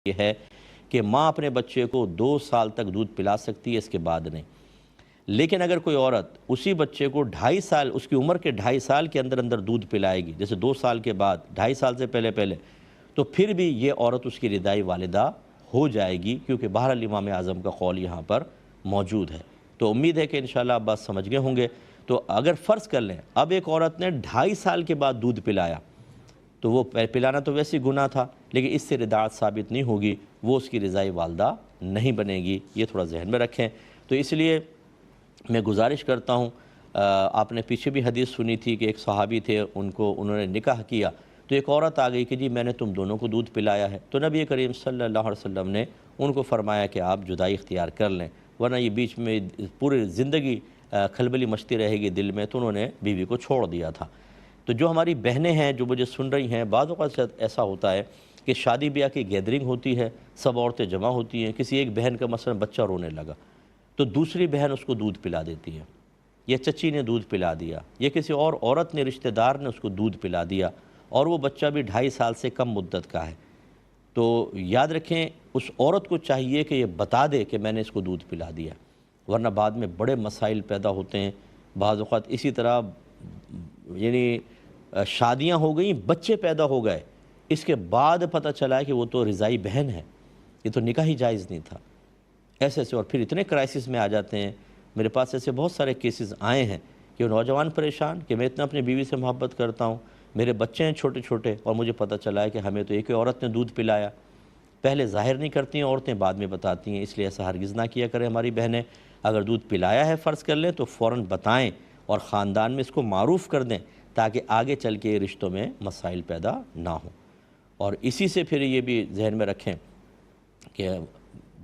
یہ ہے کہ ماں اپنے بچے کو 2 سال تک دودھ پلا سکتی ہے، اس کے بعد نہیں۔ لیکن اگر کوئی عورت اسی بچے کو 2.5 سال، اس کی عمر کے 2.5 سال کے اندر اندر دودھ پلائے گی، جیسے 2 سال کے بعد، 2.5 سال سے پہلے تو پھر بھی یہ عورت اس کی رضائی والدہ ہو جائے گی، کیونکہ بہرحال امام اعظم کا قول یہاں پر موجود ہے۔ تو امید ہے کہ انشاءاللہ آپ بات سمجھ گئے ہوں گے۔ تو اگر فرض کر لیں اب ایک عورت نے 2.5 سال کے بعد دودھ پلایا، تو وہ پلانا تو ویسے گناہ تھا، لیکن اس سے رضاعت ثابت نہیں ہوگی، وہ اس کی رضائی والدہ نہیں بنے گی، یہ تھوڑا ذہن میں رکھیں۔ تو اس لیے میں گزارش کرتا ہوں، آپ نے پیچھے بھی حدیث سنی تھی کہ ایک صحابی تھے، انہوں نے نکاح کیا، تو ایک عورت آ گئی کہ جی میں نے تم دونوں کو دودھ پلایا ہے، تو نبی کریم صلی اللہ علیہ وسلم نے ان کو فرمایا کہ آپ جدائی اختیار کر لیں، ورنہ یہ بیچ میں پوری زندگی کھلبلی مچتی رہے گی دل میں، تو انہوں نے بیوی کو چھوڑ دیا تھا۔ تو جو ہماری بہنیں ہیں جو مجھے سن رہی ہیں، بعض اوقات ایسا ہوتا ہے کہ شادی بیاہ کی گیدرنگ ہوتی ہے، سب عورتیں جمع ہوتی ہیں، کسی ایک بہن کا مثلا بچہ رونے لگا تو دوسری بہن اس کو دودھ پلا دیتی ہے، یا چچی نے دودھ پلا دیا، یا کسی اور عورت نے، رشتہ دار نے اس کو دودھ پلا دیا، اور وہ بچہ بھی 2.5 سال سے کم مدت کا ہے۔ تو یاد رکھیں اس عورت کو چاہیے کہ یہ بتا دے کہ میں نے اس کو دودھ پلا دیا، ورنہ بعد میں بڑے مسائل پیدا ہوتے ہیں۔ بعض اوقات اسی طرح یعنی شادیاں ہو گئیں، بچے پیدا ہو گئے، اس کے بعد پتہ چلا ہے کہ وہ تو رضائی بہن ہے، یہ تو نکاح ہی جائز نہیں تھا۔ ایسے اور پھر اتنے کرائسس میں آ جاتے ہیں۔ میرے پاس ایسے بہت سارے کیسز آئے ہیں کہ نوجوان پریشان کہ میں اتنا اپنی بیوی سے محبت کرتا ہوں، میرے بچے ہیں چھوٹے چھوٹے، اور مجھے پتہ چلا ہے کہ ہمیں تو ایک ہی عورت نے دودھ پلایا۔ پہلے ظاہر نہیں کرتی ہیں عورتیں، بعد میں بتاتی ہیں، اس لیے ایسا ہرگز نہ کیا کریں ہماری بہنیں۔ اگر دودھ پلایا ہے فرض کر لیں تو فوراً بتائیں اور خاندان میں اس کو معروف کر دیں، تاکہ آگے چل کے رشتوں میں مسائل پیدا نہ ہوں۔ اور اسی سے پھر یہ بھی ذہن میں رکھیں کہ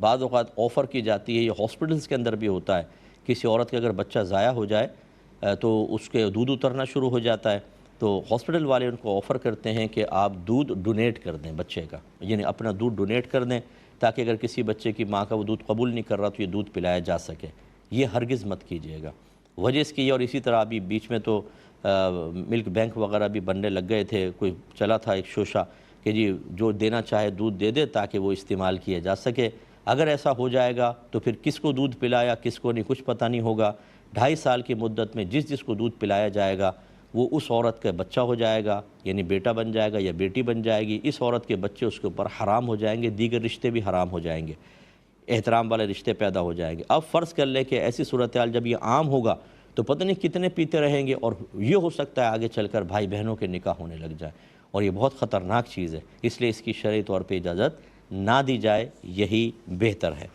بعض اوقات آفر کی جاتی ہے، یہ ہاسپٹلز کے اندر بھی ہوتا ہے، کسی عورت کا اگر بچہ ضائع ہو جائے تو اس کے دودھ اترنا شروع ہو جاتا ہے، تو ہاسپٹل والے ان کو آفر کرتے ہیں کہ آپ دودھ ڈونیٹ کر دیں بچے کا، یعنی اپنا دودھ ڈونیٹ کر دیں، تاکہ اگر کسی بچے کی ماں کا وہ دودھ قبول نہیں کر رہا تو یہ دودھ پلایا جا سکے۔ یہ ہرگز مت کیجیے گا، وجہ اس کی ہے۔ اور اسی طرح ابھی بیچ میں تو ملک بینک وغیرہ بھی بننے لگ گئے تھے، کوئی چلا تھا ایک شوشہ کہ جی جو دینا چاہے دودھ دے دے تاکہ وہ استعمال کیا جا سکے۔ اگر ایسا ہو جائے گا تو پھر کس کو دودھ پلایا کس کو نہیں، کچھ پتہ نہیں ہوگا۔ 2.5 سال کی مدت میں جس کو دودھ پلایا جائے گا وہ اس عورت کا بچہ ہو جائے گا، یعنی بیٹا بن جائے گا یا بیٹی بن جائے گی۔ اس عورت کے بچے اس کے اوپر حرام ہو جائیں گے، دیگر رشتے بھی حرام ہو جائیں گے، احترام والے رشتے پیدا ہو جائیں گے۔ اب فرض کر لیں کہ ایسی صورتحال جب یہ عام ہوگا تو پتہ نہیں کتنے پیتے رہیں گے، اور یہ ہو سکتا ہے آگے چل کر بھائی بہنوں کے نکاح ہونے لگ جائے، اور یہ بہت خطرناک چیز ہے، اس لیے اس کی شرعی طور پہ اجازت نہ دی جائے، یہی بہتر ہے۔